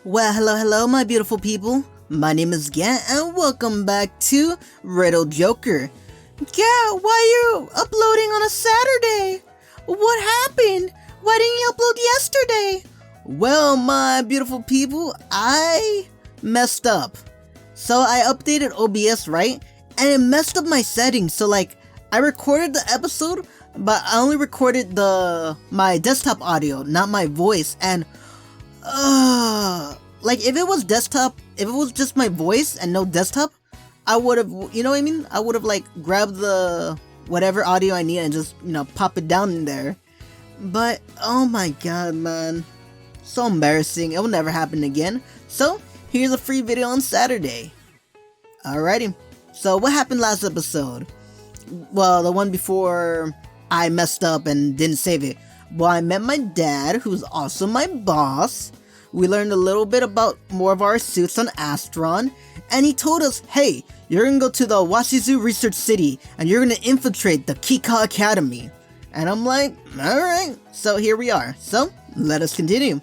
Well, hello, my beautiful people. My name is Gant, and welcome back to Riddle Joker. Gant, why are you uploading on a Saturday? What happened? Why didn't you upload yesterday? Well, my beautiful people, I messed up. So I updated OBS, right? And it messed up my settings. So I recorded the episode, but I only recorded my desktop audio, not my voice. And if it was desktop, if it was just my voice and no desktop, I would have, you know what I mean? I would have grabbed the whatever audio I need and just, pop it down in there. But, oh my god, man. So embarrassing. It will never happen again. So, here's a free video on Saturday. Alrighty. So, what happened last episode? Well, the one before I messed up and didn't save it. Well, I met my dad, who's also my boss. We learned a little bit about more of our suits on Astron, and he told us, hey, you're gonna go to the Waifus Research City, and you're gonna infiltrate the HIKARI Academy. And I'm like, alright, so here we are. So, let us continue.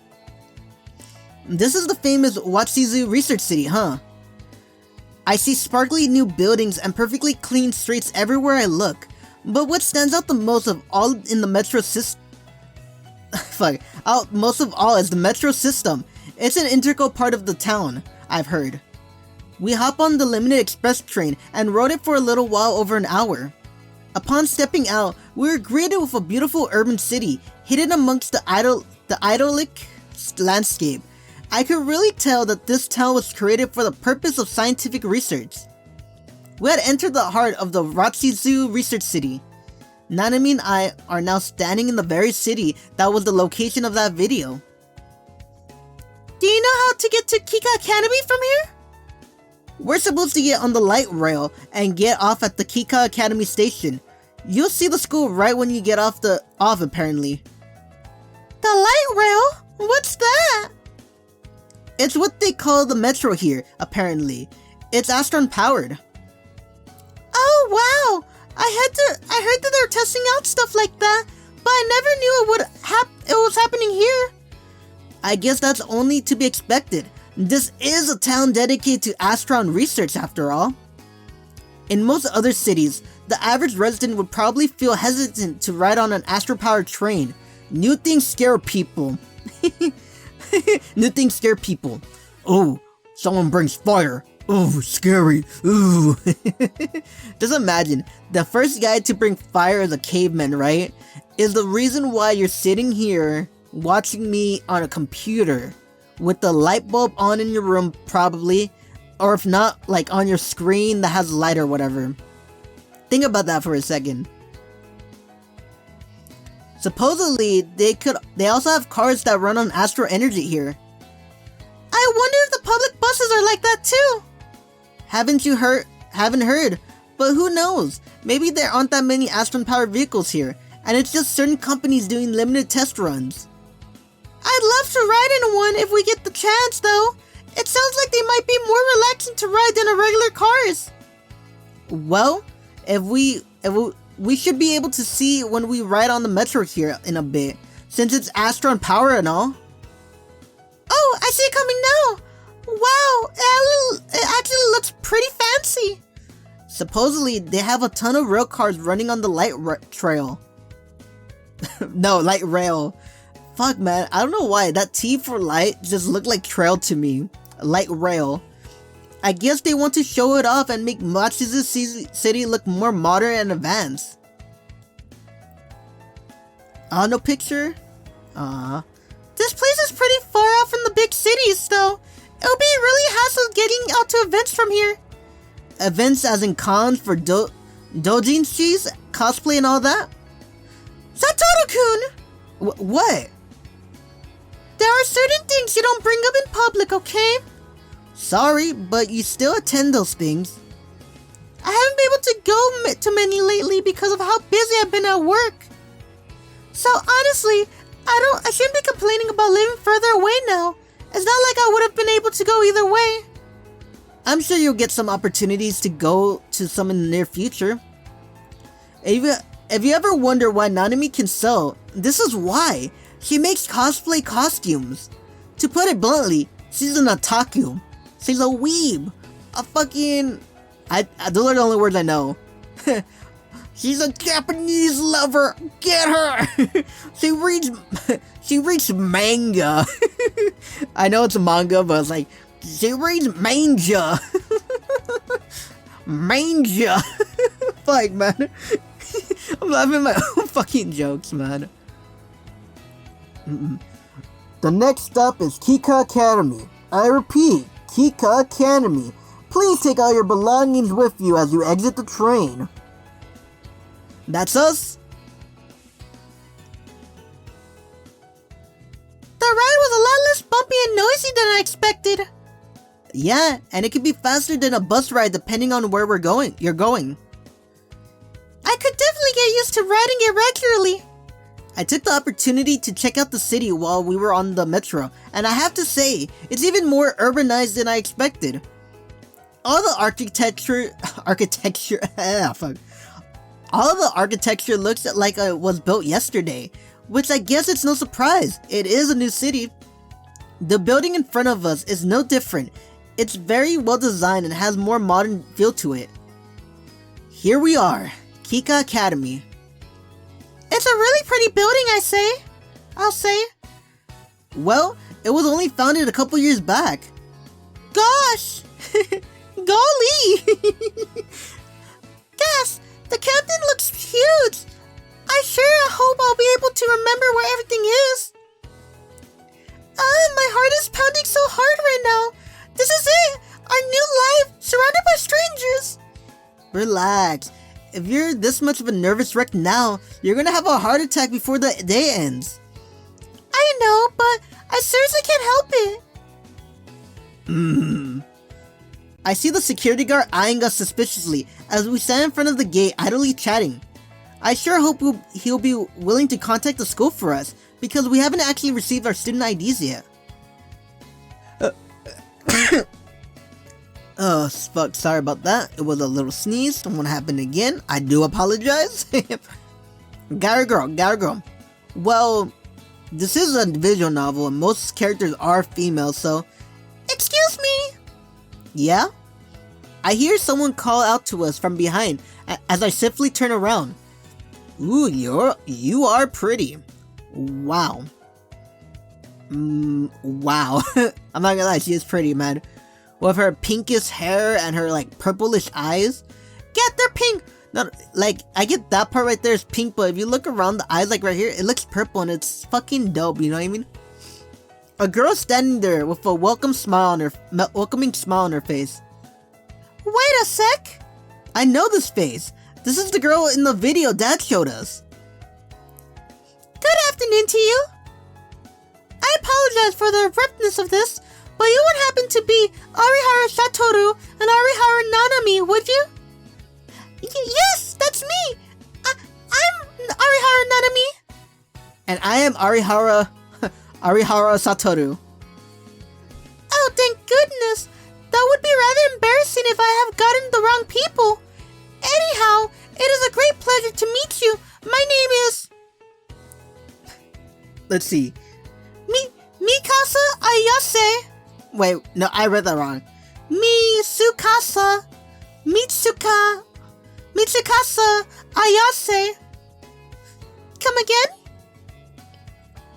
This is the famous Waifus Research City, huh? I see sparkly new buildings and perfectly clean streets everywhere I look. But what stands out the most of all in the metro system? Most of all is the metro system. It's an integral part of the town, I've heard. We hop on the limited express train and rode it for a little while over an hour. Upon stepping out, we were greeted with a beautiful urban city hidden amongst the idyllic landscape. I could really tell that this town was created for the purpose of scientific research. We had entered the heart of the Waifus Research City. Nanami and I are now standing in the very city that was the location of that video. Do you know how to get to HIKARI Academy from here? We're supposed to get on the light rail and get off at the HIKARI Academy station. You'll see the school right when you get off apparently. The light rail? What's that? It's what they call the metro here, apparently. It's Astron powered. Oh wow! I heard that they're testing out stuff like that, but I never knew it was happening here. I guess that's only to be expected. This is a town dedicated to Astron research after all. In most other cities, the average resident would probably feel hesitant to ride on an Astro-powered train. New things scare people. New things scare people. Oh, someone brings fire. Oh, scary. Ooh. Just imagine, the first guy to bring fire as a caveman, right? Is the reason why you're sitting here watching me on a computer with the light bulb on in your room, probably. Or if not, on your screen that has light or whatever. Think about that for a second. Supposedly, they also have cars that run on Astro energy here. I wonder if the public buses are like that too. Haven't heard, but who knows? Maybe there aren't that many Astron-powered vehicles here, and it's just certain companies doing limited test runs. I'd love to ride in one if we get the chance, though. It sounds like they might be more relaxing to ride than our regular cars. Well, if we should be able to see when we ride on the metro here in a bit, since it's Astron power and all. Oh, I see it coming now. Wow, it actually looks pretty fancy. Supposedly, they have a ton of rail cars running on the light trail. No, light rail. Fuck, man, I don't know why. That T for light just looked like trail to me. Light rail. I guess they want to show it off and make Waifus City look more modern and advanced. No picture? This place is pretty far out from the big cities, though. It'll be really hassle getting out to events from here. Events as in cons for doujinshis, cosplay and all that? Satoru-kun! What? There are certain things you don't bring up in public, okay? Sorry, but you still attend those things. I haven't been able to go to many lately because of how busy I've been at work. So honestly, I shouldn't be complaining about living further away now. It's not like I would have been able to go either way. I'm sure you'll get some opportunities to go to some in the near future. If you ever wonder why Nanami can sew, this is why. She makes cosplay costumes. To put it bluntly, She's an otaku. She's a weeb. A fucking... those are the only words I know. She's a Japanese lover. Get her. She reads manga. I know it's a manga, but it's like, she reads manga. Manga. Fuck, man. I'm laughing at my own fucking jokes, man. The next stop is Kika Academy. I repeat, Kika Academy. Please take all your belongings with you as you exit the train. That's us. The ride was a lot less bumpy and noisy than I expected. Yeah, and it could be faster than a bus ride depending on where you're going. I could definitely get used to riding it regularly. I took the opportunity to check out the city while we were on the metro, and I have to say, it's even more urbanized than I expected. All the architecture looks like it was built yesterday, which I guess it's no surprise. It is a new city. The building in front of us is no different. It's very well designed and has more modern feel to it. Here we are, Kika Academy. It's a really pretty building, I'll say. Well, it was only founded a couple years back. Gosh! Golly! Gas, the captain looks huge. I sure hope I'll be able to remember where everything is. My heart is pounding so hard right now. This is it! Our new life, surrounded by strangers. Relax. If you're this much of a nervous wreck now, you're gonna have a heart attack before the day ends. I know, but I seriously can't help it. I see the security guard eyeing us suspiciously as we stand in front of the gate idly chatting. I sure hope he'll be willing to contact the school for us, because we haven't actually received our student IDs yet. Oh, fuck, sorry about that. It was a little sneeze. Won't happen again. I do apologize. Gotta girl. Well, this is a visual novel and most characters are female, so... Excuse me? Yeah? I hear someone call out to us from behind as I swiftly turn around. Ooh, you are pretty. Wow. Wow. I'm not gonna lie, she is pretty, man. With her pinkish hair and her, like, purplish eyes. Yeah, they're pink. No, like, I get that part right there is pink, but if you look around the eyes, like, right here, it looks purple and it's fucking dope, you know what I mean? A girl standing there with a welcoming smile on her face. Wait a sec. I know this face. This is the girl in the video Dad showed us. Good afternoon to you. I apologize for the abruptness of this, but you would happen to be Arihara Satoru and Arihara Nanami, would you? Yes, that's me. I'm Arihara Nanami. And I am Arihara Satoru. Oh, thank goodness. That would be rather embarrassing if I have gotten the wrong people. Anyhow, it is a great pleasure to meet you. My name is... Let's see. Mikasa Ayase. Wait, no, I read that wrong. Mitsukasa Ayase. Come again?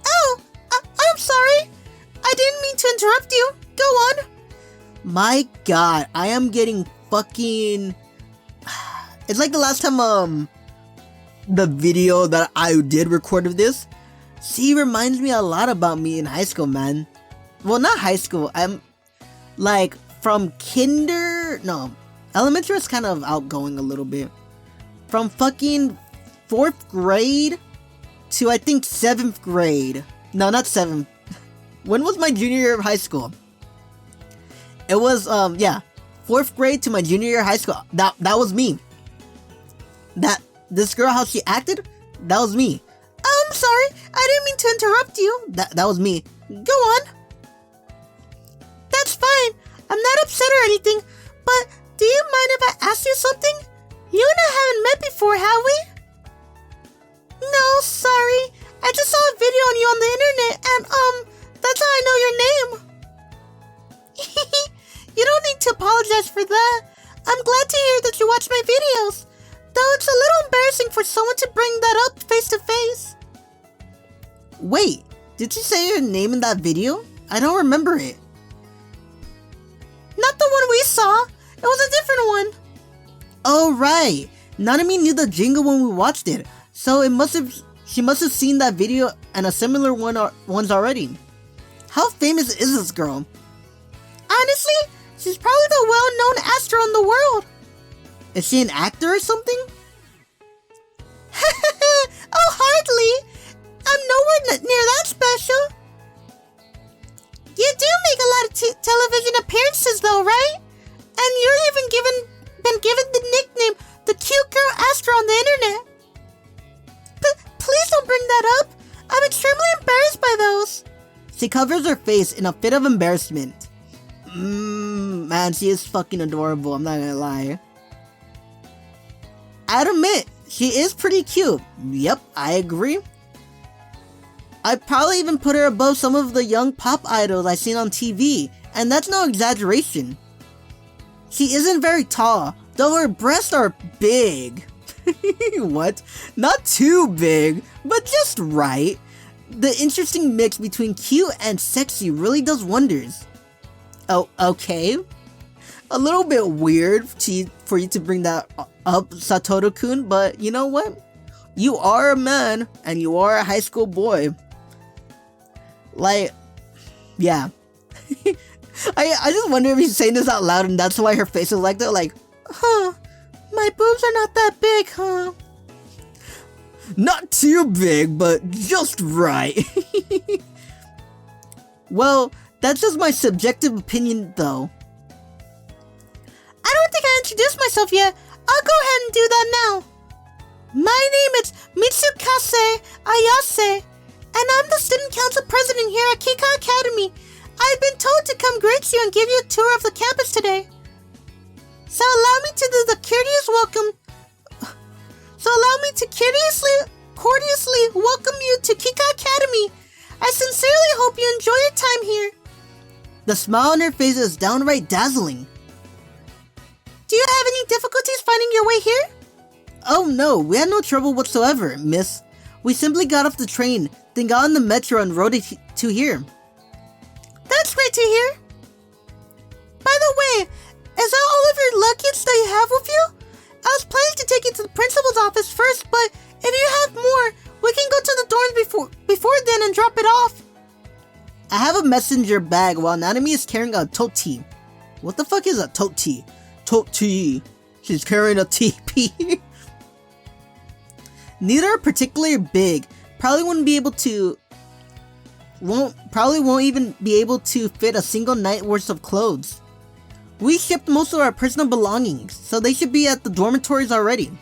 Oh, I'm sorry. I didn't mean to interrupt you. Go on. My god, I am getting fucking... It's like the last time, the video that I did record of this. She reminds me a lot about me in high school, man. Well, not high school. I'm, like, from elementary was kind of outgoing a little bit. From fucking 4th grade to, I think, 7th grade. No, not 7th. When was my junior year of high school? It was, 4th grade to my junior year of high school. That was me. This girl, how she acted, that was me. Oh, I'm sorry. I didn't mean to interrupt you. That was me. Go on. That's fine. I'm not upset or anything, but do you mind if I ask you something? You and I haven't met before, have we? No, sorry. I just saw a video on you on the internet, and, that's how I know your name. apologize for that. I'm glad to hear that you watch my videos. Though it's a little embarrassing for someone to bring that up face to face. Wait, did you say your name in that video? I don't remember it. Not the one we saw. It was a different one. Oh, right. Nanami knew the jingle when we watched it, so she must have seen that video and a similar ones already. How famous is this girl? Honestly, she's probably the well-known astro in the world. Is she an actor or something? Oh, hardly. I'm nowhere near that special. You do make a lot of television appearances though, right? And you're even been given the nickname the cute girl astro on the internet. Please don't bring that up. I'm extremely embarrassed by those. She covers her face in a fit of embarrassment. Man, she is fucking adorable, I'm not gonna lie. I'd admit, she is pretty cute. Yep, I agree. I'd probably even put her above some of the young pop idols I've seen on TV, and that's no exaggeration. She isn't very tall, though her breasts are big. What? Not too big, but just right. The interesting mix between cute and sexy really does wonders. Oh, okay. A little bit weird for you to bring that up, Satoru-kun, but you know what? You are a man, and you are a high school boy. Like, yeah. I just wonder if he's saying this out loud and that's why her face is like that, like, huh, my boobs are not that big, huh? Not too big, but just right. Well, that's just my subjective opinion, though. I don't think I introduced myself yet. I'll go ahead and do that now. My name is Mitsukase Ayase, and I'm the student council president here at Kika Academy. I've been told to come greet you and give you a tour of the campus today. So allow me to do the courteous welcome. Courteously welcome you to Kika Academy. I sincerely hope you enjoy your time here. The smile on her face is downright dazzling. Do you have any difficulties finding your way here? Oh no, we had no trouble whatsoever, miss. We simply got off the train, then got on the metro and rode it to here. That's great to hear. By the way, is that all of your luggage that you have with you? I was planning to take you to the principal's office first, but if you have more, we can go to the dorms before then and drop it off. I have a messenger bag while Nanami is carrying a toti. What the fuck is a toti? Toti. She's carrying a TP. Neither are particularly big. Probably won't even be able to fit a single night worth of clothes. We shipped most of our personal belongings, so they should be at the dormitories already.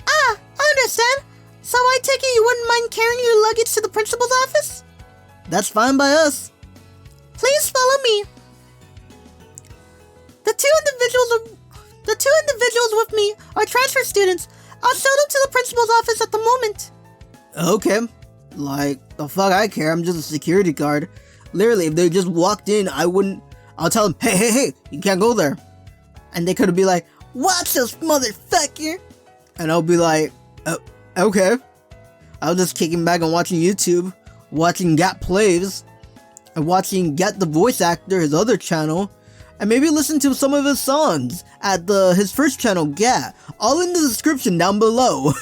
Ah, I understand. So I take it you wouldn't mind carrying your luggage to the principal's office? That's fine by us. Please follow me. The two individuals with me are transfer students. I'll show them to the principal's office at the moment. Okay. Like, the fuck I care, I'm just a security guard. Literally, if they just walked in, I'll tell them, hey, you can't go there. And they could be like, watch this motherfucker. And I'll be like, okay. I'll just kicking back and watching YouTube, watching Gat Plays, and watching Gat the Voice Actor, his other channel, and maybe listen to some of his songs at his first channel, Gat. All in the description down below.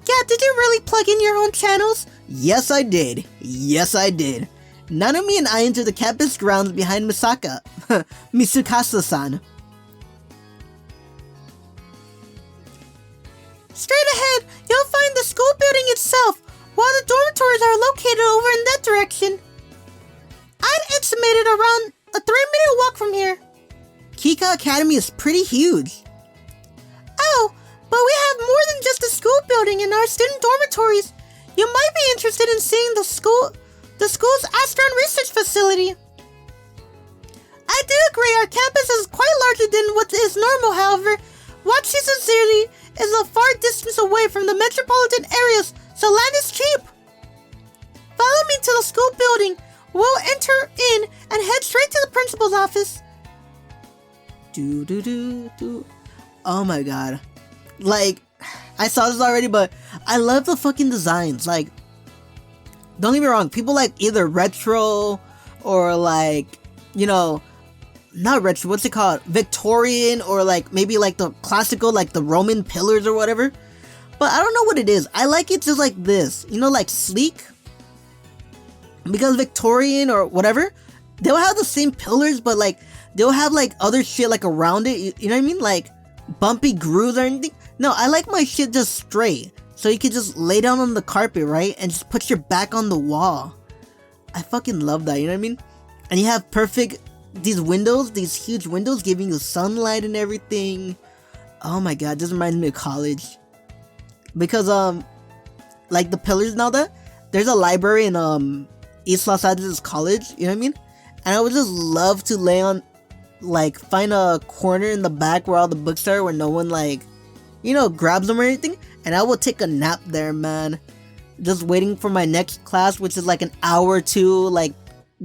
Gat, did you really plug in your own channels? Yes, I did. Nanami and I entered the campus grounds behind Misukasa-san. Straight ahead, you'll find the school building itself, while the dormitories are located over in that direction. I'd estimate it around a 3-minute walk from here. Kika Academy is pretty huge. Oh, but we have more than just a school building in our student dormitories. You might be interested in seeing the school's Astron Research Facility. I do agree our campus is quite larger than what is normal, however. Washington City is a far distance away from the metropolitan areas, so land is cheap. Follow me to the school building. We'll enter in and head straight to the office. Oh my god. Like, I saw this already, but I love the fucking designs. Like, don't get me wrong, people like either retro or like, you know, not retro, what's it called? Victorian, or like maybe like the classical, like the Roman pillars or whatever. But I don't know what it is. I like it just like this, you know, like sleek. Because Victorian or whatever, they'll have the same pillars, but like they'll have like other shit like around it. You know what I mean? Like bumpy grooves or anything. No, I like my shit just straight. So you can just lay down on the carpet, right? And just put your back on the wall. I fucking love that, you know what I mean? And you have perfect, these windows, these huge windows giving you sunlight and everything. Oh my god, this reminds me of college. Because, like the pillars and all that, there's a library in, East Los Angeles College, you know what I mean? And I would just love to lay on, like, find a corner in the back where all the books are, where no one, like, you know, grabs them or anything. And I will take a nap there, man. Just waiting for my next class, which is like an hour or two, like,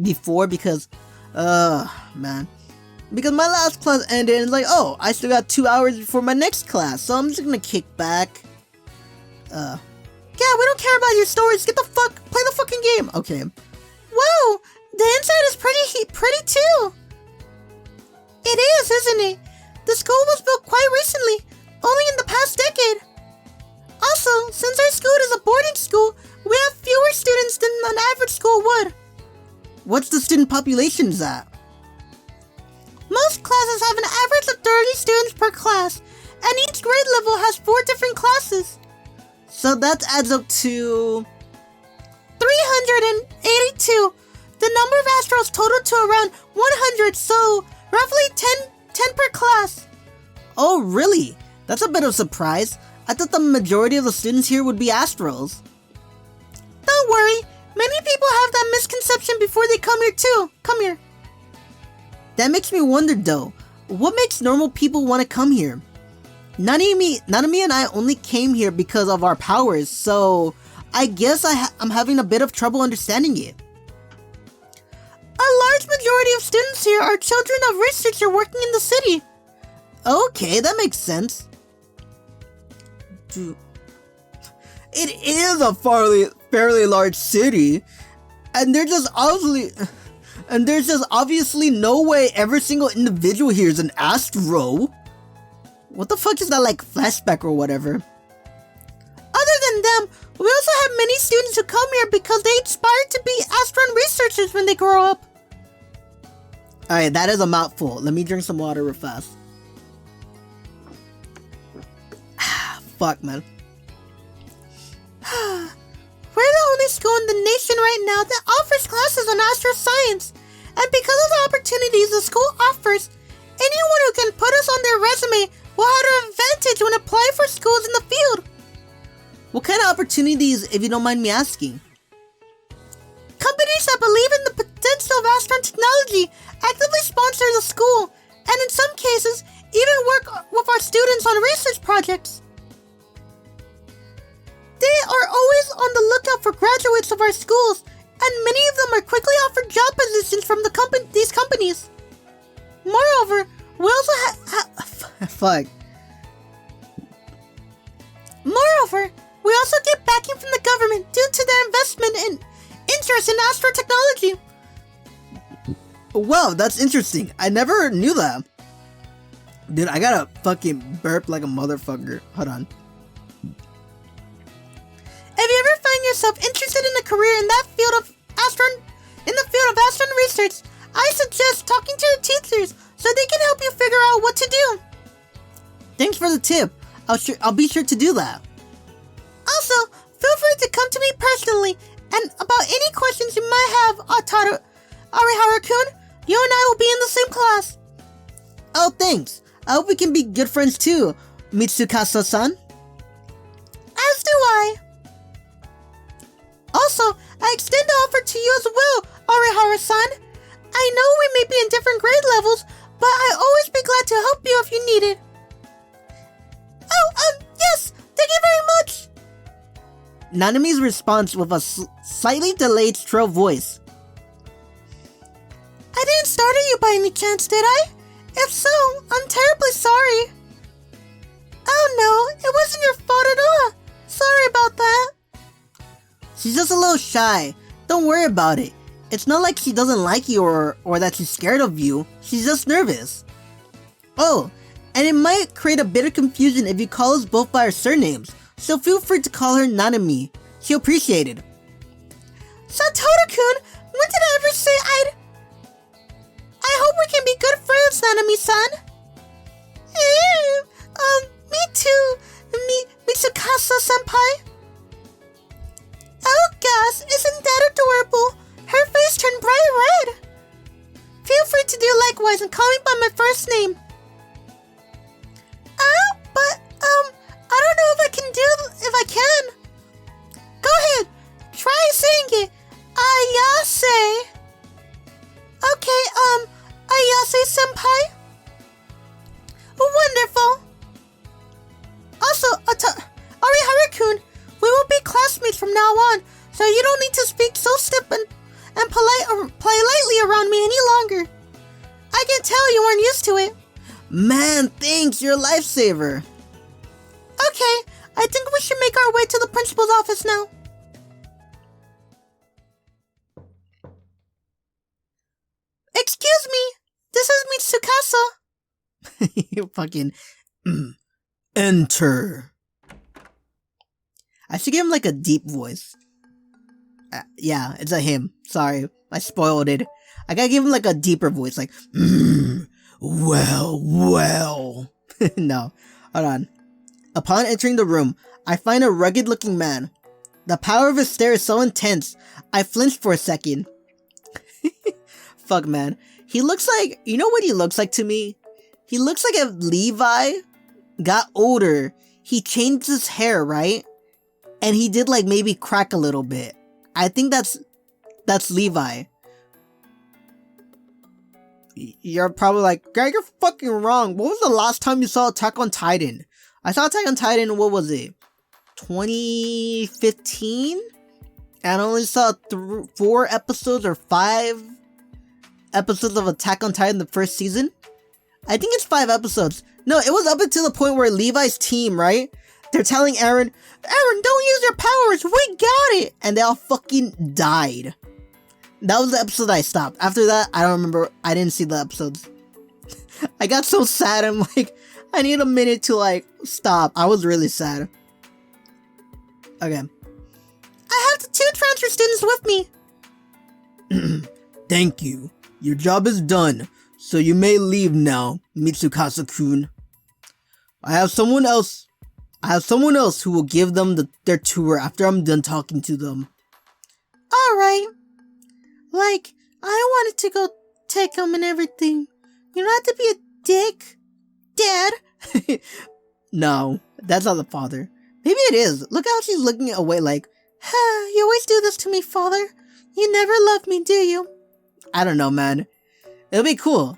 before, because, man. Because my last class ended, and it's like, oh, I still got 2 hours before my next class, so I'm just gonna kick back. Yeah, we don't care about your stories. Play the fucking game. Okay. Whoa, the inside is pretty too. It is, isn't it? The school was built quite recently, only in the past decade. Also, since our school is a boarding school, we have fewer students than an average school would. What's the student population at? Most classes have an average of 30 students per class, and each grade level has 4 different classes. So that adds up to 382. The number of Astros total to around 100, so roughly 10 per class. Oh, really? That's a bit of a surprise. I thought the majority of the students here would be Astros. Don't worry, many people have that misconception before they come here too. Come here. That makes me wonder though, what makes normal people want to come here? Nanami and I only came here because of our powers, so I guess I'm having a bit of trouble understanding it. A large majority of students here are children of researchers working in the city. Okay, that makes sense. It is a fairly large city, and there's just obviously no way every single individual here is an Astro. What the fuck is that, like flashback or whatever? Other than them, we also have many students who come here because they aspire to be astronaut researchers when they grow up. Alright, that is a mouthful. Let me drink some water real fast. Fuck, man. We're the only school in the nation right now that offers classes on astroscience. And because of the opportunities the school offers, anyone who can put us on their resume will have an advantage when applying for schools in the field. What kind of opportunities, if you don't mind me asking? Companies that believe in the potential of astronaut technology actively sponsor the school, and in some cases, even work with our students on research projects. They are always on the lookout for graduates of our schools, and many of them are quickly offered job positions from these companies. Moreover, we also Fuck. Moreover, we also get backing from the government due to their investment and interest in astro technology. Wow, that's interesting. I never knew that. Dude, I gotta fucking burp like a motherfucker. Hold on. If you ever find yourself interested in a career in the field of astronaut research, I suggest talking to your teachers so they can help you figure out what to do. Thanks for the tip. I'll be sure to do that. Also, feel free to come to me personally and about any questions you might have, Arihara-kun. You and I will be in the same class. Oh, thanks. I hope we can be good friends too, Mitsukasa-san. As do I. Also, I extend the offer to you as well, Arihara-san. I know we may be in different grade levels, but I'll always be glad to help you if you need it. Oh, yes! Thank you very much! Nanami's response with a slightly delayed shrill voice. I didn't startle you by any chance, did I? If so, I'm terribly sorry. Oh no, it wasn't your fault at all. Sorry about that. She's just a little shy. Don't worry about it. It's not like she doesn't like you or that she's scared of you. She's just nervous. Oh, and it might create a bit of confusion if you call us both by our surnames, so feel free to call her Nanami. She'll appreciate it. Satoru-kun, when did I ever say I hope we can be good friends, Nanami-san. Me too. Mitsukasa-senpai. Oh gosh, isn't that adorable? Her face turned bright red. Feel free to do likewise and call me by my first name. But I don't know if I can. Go ahead, try saying it. Ayase. Okay, Ayase-senpai. Wonderful. Also, Ariharu-kun, we will be classmates from now on, so you don't need to speak so stiff and politely around me any longer. I can tell you weren't used to it. Man, thanks, you're a lifesaver. Okay, I think we should make our way to the principal's office now. Excuse me, this is Mitsukasa. You fucking... Enter. I should give him like a deep voice. Yeah, it's a him. Sorry, I spoiled it. I gotta give him like a deeper voice, like, well. No, hold on. Upon entering the room, I find a rugged-looking man. The power of his stare is so intense, I flinched for a second. Fuck, man. He looks like, you know what he looks like to me? He looks like if Levi got older, he changed his hair, right? And he did like maybe crack a little bit. I think that's Levi. You're probably like, Greg, you're fucking wrong. What was the last time you saw Attack on Titan? I saw Attack on Titan, what was it? 2015? And I only saw 4 episodes or 5 episodes of Attack on Titan the first season. I think it's 5 episodes. No, it was up until the point where Levi's team, right? They're telling Eren, don't use your powers, we got it! And they all fucking died. That was the episode I stopped. After that, I don't remember, I didn't see the episodes. I got so sad, I'm like, I need a minute to like, stop. I was really sad. Okay. I have the 2 transfer students with me. Thank you. Your job is done, so you may leave now, Mitsukasa-kun. I have someone else who will give them their tour after I'm done talking to them. Alright. Like, I wanted to go take them and everything. You don't have to be a dick, Dad. No, that's not the father. Maybe it is. Look how she's looking away like, you always do this to me, Father. You never love me, do you? I don't know, man. It'll be cool.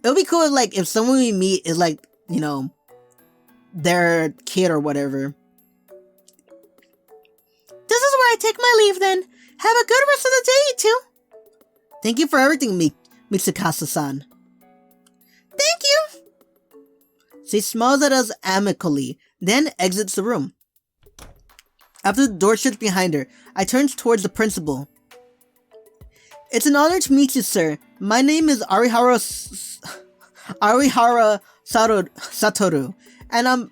It'll be cool if, like, if someone we meet is like, you know, their kid or whatever. This is where I take my leave then. Have a good rest of the day, you two. Thank you for everything, Mitsukasa-san. Thank you. She smiles at us amicably, then exits the room. After the door shuts behind her, I turn towards the principal. It's an honor to meet you, sir. My name is Arihara Satoru, and I'm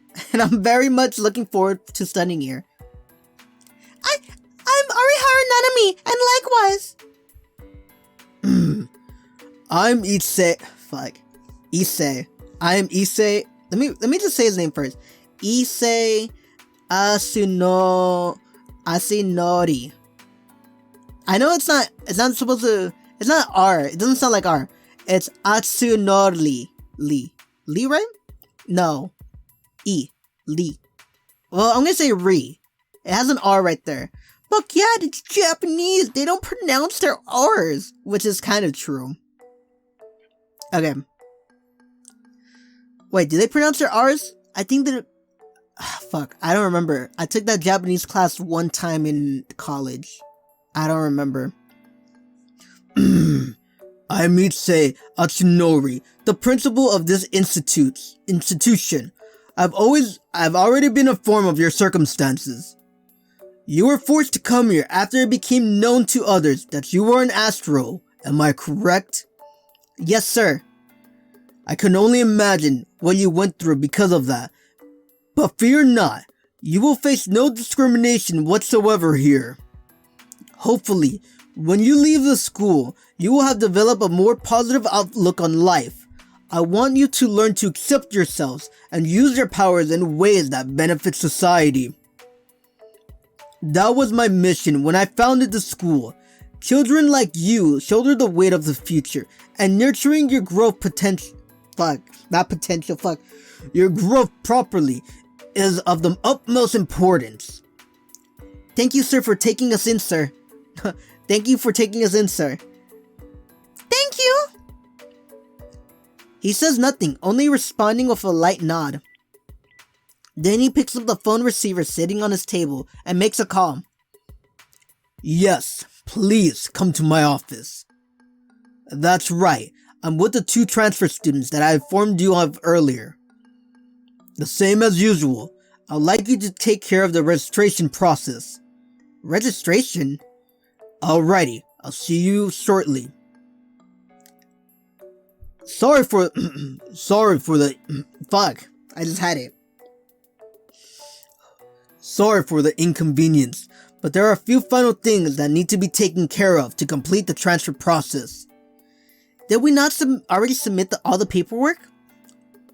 very much looking forward to studying here. I'm Arihara Nanami, and likewise. I'm Issei. I am Issei. Let me just say his name first. Issei Asunori. I know it's not supposed to, it's not R. It doesn't sound like R. It's Atsunori. Lee, right? No. Lee. Well, I'm gonna say Ri. It has an R right there. But yeah, it's Japanese. They don't pronounce their R's, which is kind of true. Okay. Wait, do they pronounce their R's? I think that... fuck, I don't remember. I took that Japanese class one time in college. I don't remember. I I'm Issei Atsunori, the principal of this institution. I've already been informed of your circumstances. You were forced to come here after it became known to others that you were an Astro. Am I correct? Yes, sir. I can only imagine what you went through because of that. But fear not, you will face no discrimination whatsoever here. Hopefully, when you leave the school, you will have developed a more positive outlook on life. I want you to learn to accept yourselves and use your powers in ways that benefit society. That was my mission when I founded the school. Children like you shoulder the weight of the future, and nurturing your growth your growth properly is of the utmost importance. Thank you, sir, for taking us in, sir. Thank you for taking us in, sir. Thank you! He says nothing, only responding with a light nod. Then he picks up the phone receiver sitting on his table and makes a call. Yes, please come to my office. That's right, I'm with the 2 transfer students that I informed you of earlier. The same as usual, I'd like you to take care of the registration process. Registration? Alrighty, I'll see you shortly. Sorry for the fuck, I just had it. Sorry for the inconvenience, but there are a few final things that need to be taken care of to complete the transfer process. Did we not already submit all the paperwork?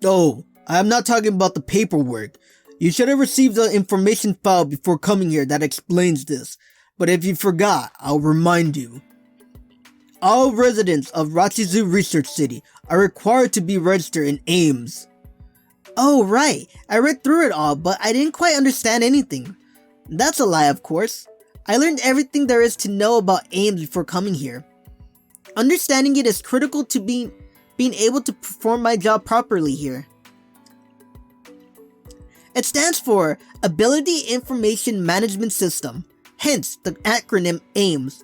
Oh, I am not talking about the paperwork. You should have received the information file before coming here that explains this, but if you forgot, I'll remind you. All residents of Rachizu Research City are required to be registered in Ames. Oh right, I read through it all, but I didn't quite understand anything. That's a lie, of course. I learned everything there is to know about Ames before coming here. Understanding it is critical to being able to perform my job properly here. It stands for Ability Information Management System, hence the acronym AIMS.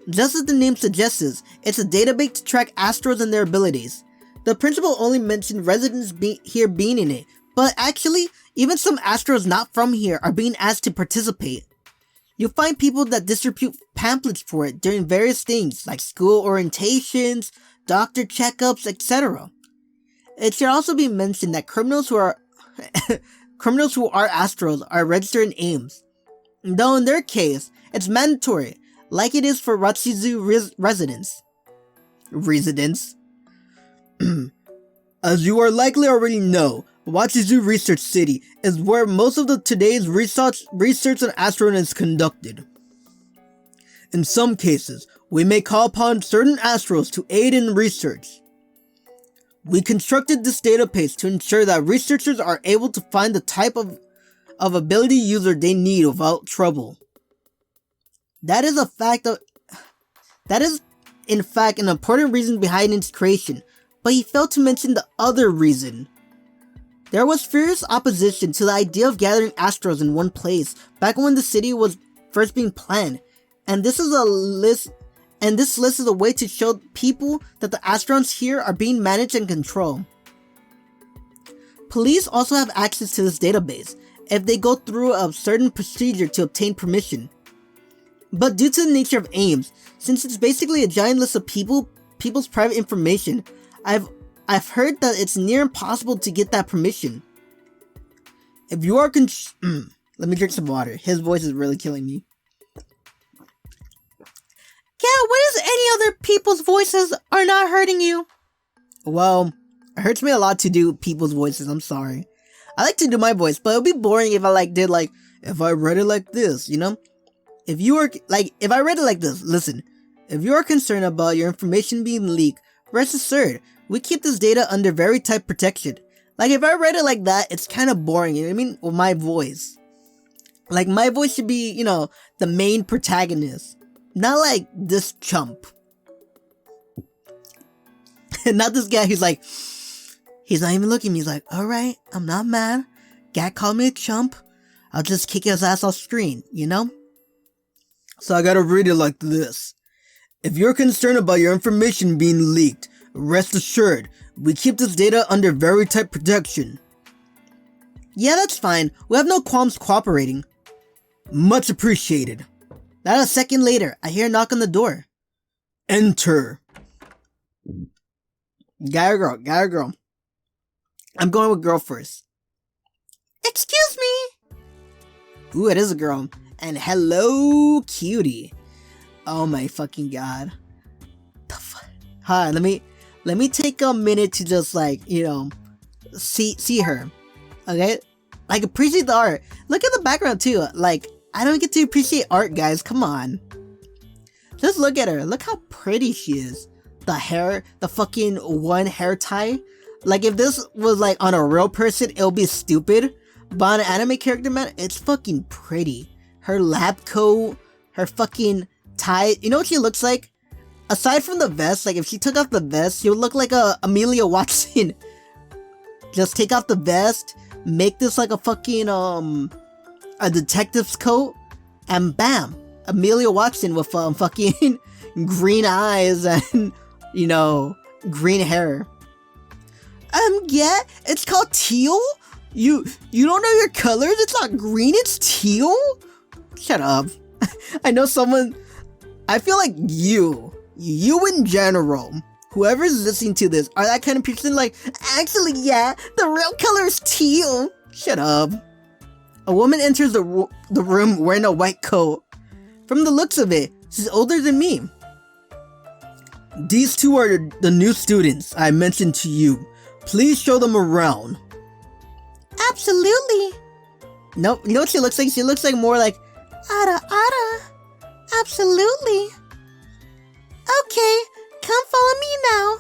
Just as the name suggests, it's a database to track Astros and their abilities. The principal only mentioned residents here being in it, but actually, even some Astros not from here are being asked to participate. You'll find people that distribute pamphlets for it during various things like school orientations, doctor checkups, etc. It should also be mentioned that criminals who are Astros are registered in Ames, though in their case, it's mandatory, like it is for Rachizu residents. As you are likely already know, Wachizu Research City is where most of today's research on Astron is conducted. In some cases, we may call upon certain Astros to aid in research. We constructed this database to ensure that researchers are able to find the type of ability user they need without trouble. That is in fact an important reason behind its creation, but he failed to mention the other reason. There was fierce opposition to the idea of gathering Astros in one place back when the city was first being planned, and this list is a way to show people that the Astrons here are being managed and controlled. Police also have access to this database if they go through a certain procedure to obtain permission. But due to the nature of Ames, since it's basically a giant list of people's private information, I've heard that it's near impossible to get that permission. If you are let me drink some water. His voice is really killing me. Yeah, what if any other people's voices are not hurting you? Well, it hurts me a lot to do people's voices, I'm sorry. I like to do my voice, but it would be boring if I if I read it like this, you know? If I read it like this, listen. If you are concerned about your information being leaked, rest assured, we keep this data under very tight protection. Like, if I read it like that, it's kind of boring, you know what I mean? With my voice. Like, my voice should be, you know, the main protagonist. Not like this chump. Not this guy who's like, he's not even looking at me. He's like, alright, I'm not mad. Guy called me a chump. I'll just kick his ass off screen, you know? So I gotta read it like this. If you're concerned about your information being leaked, rest assured, we keep this data under very tight protection. Yeah, that's fine. We have no qualms cooperating. Much appreciated. Not a second later, I hear a knock on the door. Enter. Guy or girl? Guy or girl? I'm going with girl first. Excuse me. Ooh, it is a girl. And hello, cutie. Oh my fucking god. The fuck? Hi, let me take a minute to just like, see her. Okay? Like, appreciate the art. Look at the background too. Like, I don't get to appreciate art, guys. Come on. Just look at her. Look how pretty she is. The hair, the fucking one hair tie. Like, if this was like on a real person, it'll be stupid. But on an anime character, man, it's fucking pretty. Her lab coat, her fucking tie. You know what she looks like? Aside from the vest, like if she took off the vest, she would look like a Amelia Watson. Just take off the vest, make this like a fucking a detective's coat, and bam, Amelia Watson with fucking green eyes and green hair. Yeah, it's called teal. You don't know your colors? It's not green, it's teal? Shut up. I know someone. I feel like you in general, whoever's listening to this, are that kind of person like, actually, yeah, the real color is teal. Shut up. A woman enters the room wearing a white coat. From the looks of it, she's older than me. These two are the new students I mentioned to you. Please show them around. Absolutely. Nope, you know what she looks like? She looks like more like Ara. Absolutely. Okay, come follow me now.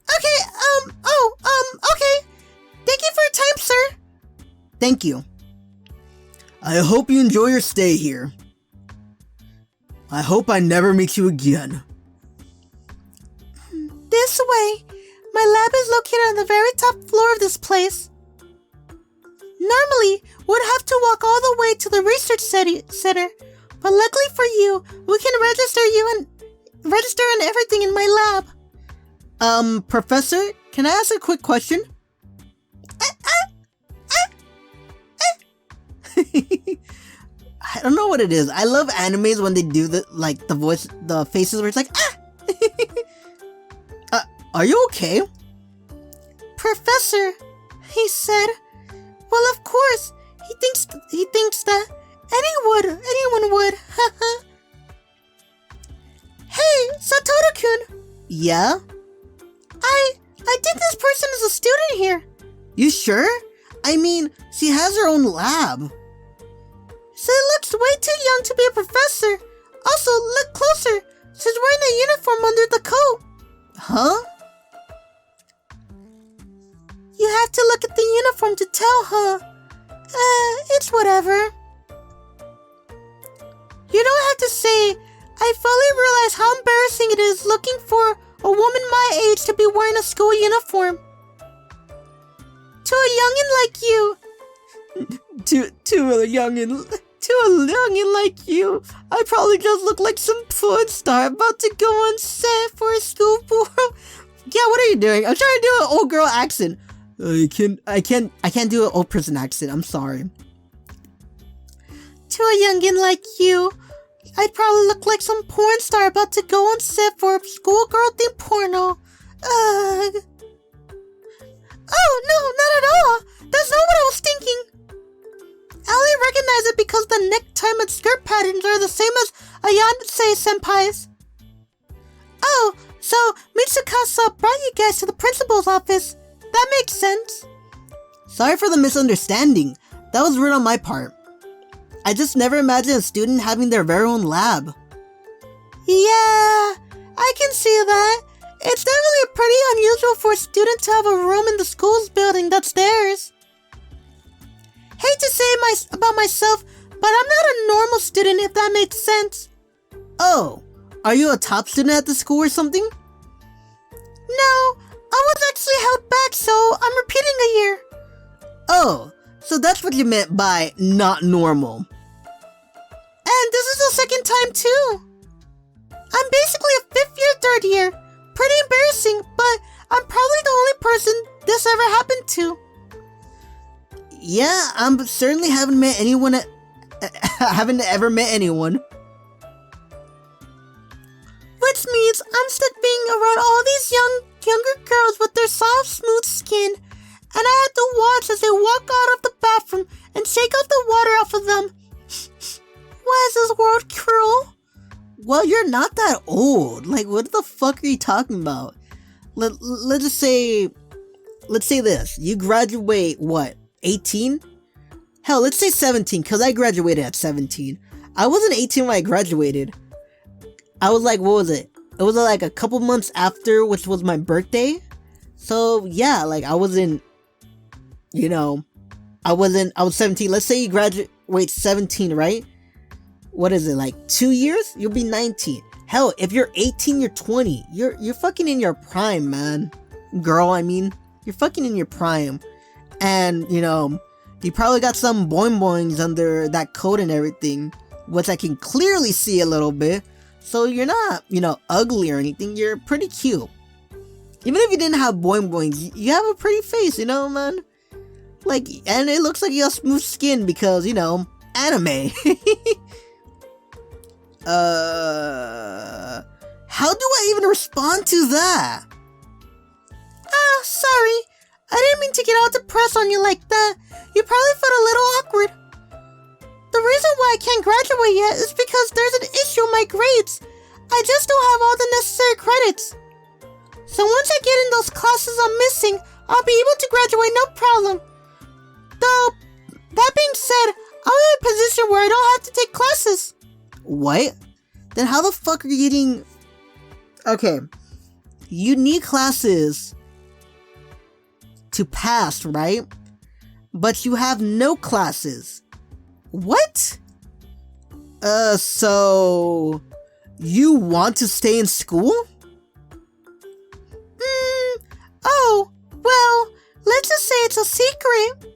Okay, okay. Thank you for your time, sir. Thank you. I hope you enjoy your stay here. I hope I never meet you again. This way. My lab is located on the very top floor of this place. Normally, we'd have to walk all the way to the research center, but luckily for you, we can register and everything in my lab. Professor, can I ask a quick question? I don't know what it is. I love animes when they do the voice, the faces where it's like, are you okay? Professor, he said, well, of course, he thinks that anyone would, Hey, Satoru-kun! Yeah? I think this person is a student here. You sure? I mean, she has her own lab. She looks way too young to be a professor. Also, look closer. She's wearing a uniform under the coat. Huh? You have to look at the uniform to tell, huh? It's whatever. You don't have to say. I fully realize how embarrassing it is looking for a woman my age to be wearing a school uniform. To a youngin' like you. To a youngin' like you, I probably just look like some porn star about to go on set for a school board. Yeah, what are you doing? I'm trying to do an old girl accent. I can't do an old person accent. I'm sorry. To a youngin' like you, I'd probably look like some porn star about to go on set for a schoolgirl themed porno. Ugh. Oh, no, not at all. That's not what I was thinking. I only recognize it because the necktie and skirt patterns are the same as Ayase senpai's. Oh, so Mitsukasa brought you guys to the principal's office. That makes sense. Sorry for the misunderstanding. That was rude on my part. I just never imagined a student having their very own lab. Yeah, I can see that. It's definitely pretty unusual for a student to have a room in the school's building that's theirs. Hate to say about myself, but I'm not a normal student, if that makes sense. Oh, are you a top student at the school or something? No, I was actually held back, so I'm repeating a year. Oh, so that's what you meant by not normal. And this is the second time too. I'm basically a 5th year, 3rd year. Pretty embarrassing, but I'm probably the only person this ever happened to. Yeah, I certainly haven't met anyone. Haven't ever met anyone. Which means I'm stuck being around all these younger girls with their soft, smooth skin, and I had to watch as they walk out of the bathroom and shake off the water off of them. Why is this world cruel? Well, you're not that old. Like, what the fuck are you talking about? Let's just say, this. You graduate, what, 18? Hell, let's say 17, because I graduated at 17. I wasn't 18 when I graduated. I was like, what was it? It was like a couple months after, which was my birthday. So, yeah, like, I wasn't, I was 17. Let's say you graduate 17, right? What is it, like 2 years? You'll be 19. Hell, if you're 18, you're 20. You're fucking in your prime, man. Girl, I mean. You're fucking in your prime. And, you probably got some boing boings under that coat and everything, which I can clearly see a little bit. So you're not, ugly or anything. You're pretty cute. Even if you didn't have boing boings, you have a pretty face, man. Like, and it looks like you have smooth skin because, anime. How do I even respond to that? Sorry. I didn't mean to get all depressed on you like that. You probably felt a little awkward. The reason why I can't graduate yet is because there's an issue with my grades. I just don't have all the necessary credits. So once I get in those classes I'm missing, I'll be able to graduate no problem. Though, that being said, I'm in a position where I don't have to take classes. What? Then how the fuck are you getting... Okay. You need classes to pass, right? But you have no classes. What? So... You want to stay in school? Oh, well, let's just say it's a secret.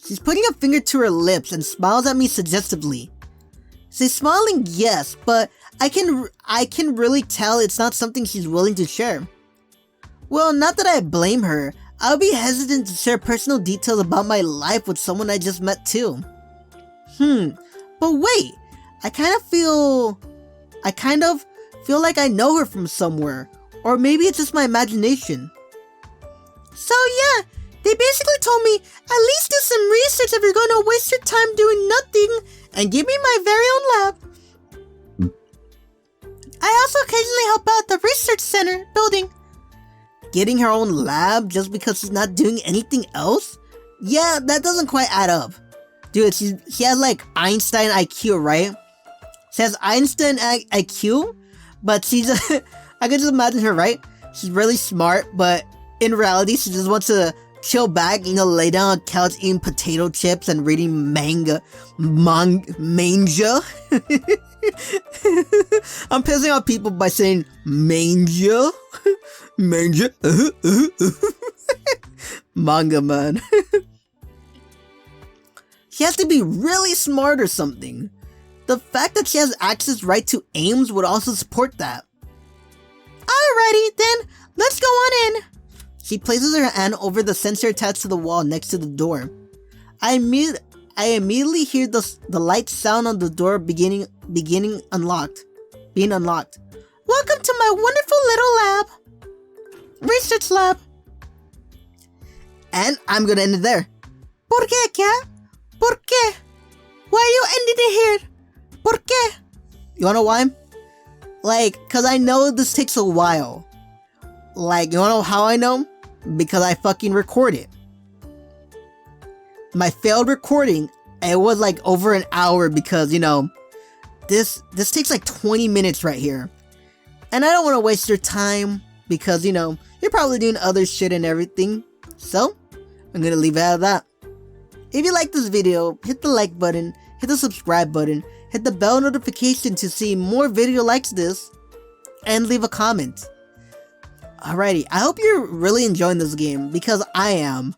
She's putting a finger to her lips and smiles at me suggestively. She's smiling, yes, but I can really tell it's not something she's willing to share. Well, not that I blame her. I'll be hesitant to share personal details about my life with someone I just met too. But wait, I kind of feel like I know her from somewhere. Or maybe it's just my imagination. So yeah, they basically told me, at least do some research if you're gonna waste your time doing nothing, and give me my very own lab. I also occasionally help out at the research center building. Getting her own lab just because she's not doing anything else? Yeah, that doesn't quite add up. Dude, she has like Einstein IQ, right? She has Einstein IQ, but she's... I can just imagine her, right? She's really smart, but in reality, she just wants to chill back, lay down on a couch eating potato chips and reading manga. Manga? I'm pissing off people by saying manga. Manga. Manga, man. She has to be really smart or something. The fact that she has access right to aims would also support that. Alrighty, then, let's go on in. She places her hand over the sensor attached to the wall next to the door. I immediately hear the light sound on the door being unlocked. Welcome to my wonderful little lab. Research lab. And I'm gonna end it there. ¿Por qué, kya? ¿Por qué? Why are you ending it here? ¿Por qué? You wanna know why? Cause I know this takes a while. You wanna know how I know? Because I fucking record it. My failed recording, it was over an hour because, this takes 20 minutes right here. And I don't want to waste your time because, you're probably doing other shit and everything. So, I'm gonna leave it at that. If you like this video, hit the like button, hit the subscribe button, hit the bell notification to see more video like this, and leave a comment. Alrighty, I hope you're really enjoying this game, because I am.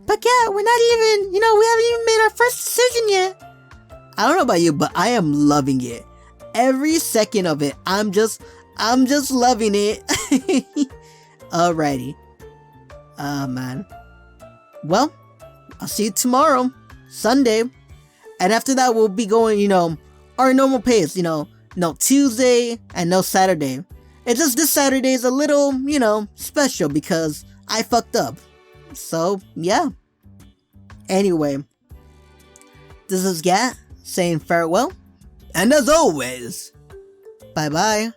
But yeah, we're not even, we haven't even made our first decision yet. I don't know about you, but I am loving it. Every second of it. I'm just loving it. Alrighty. Man. Well, I'll see you tomorrow, Sunday. And after that, we'll be going, our normal pace, no Tuesday and no Saturday. It's just this Saturday is a little, special because I fucked up. So, yeah. Anyway, this is Gat saying farewell. And as always, bye-bye.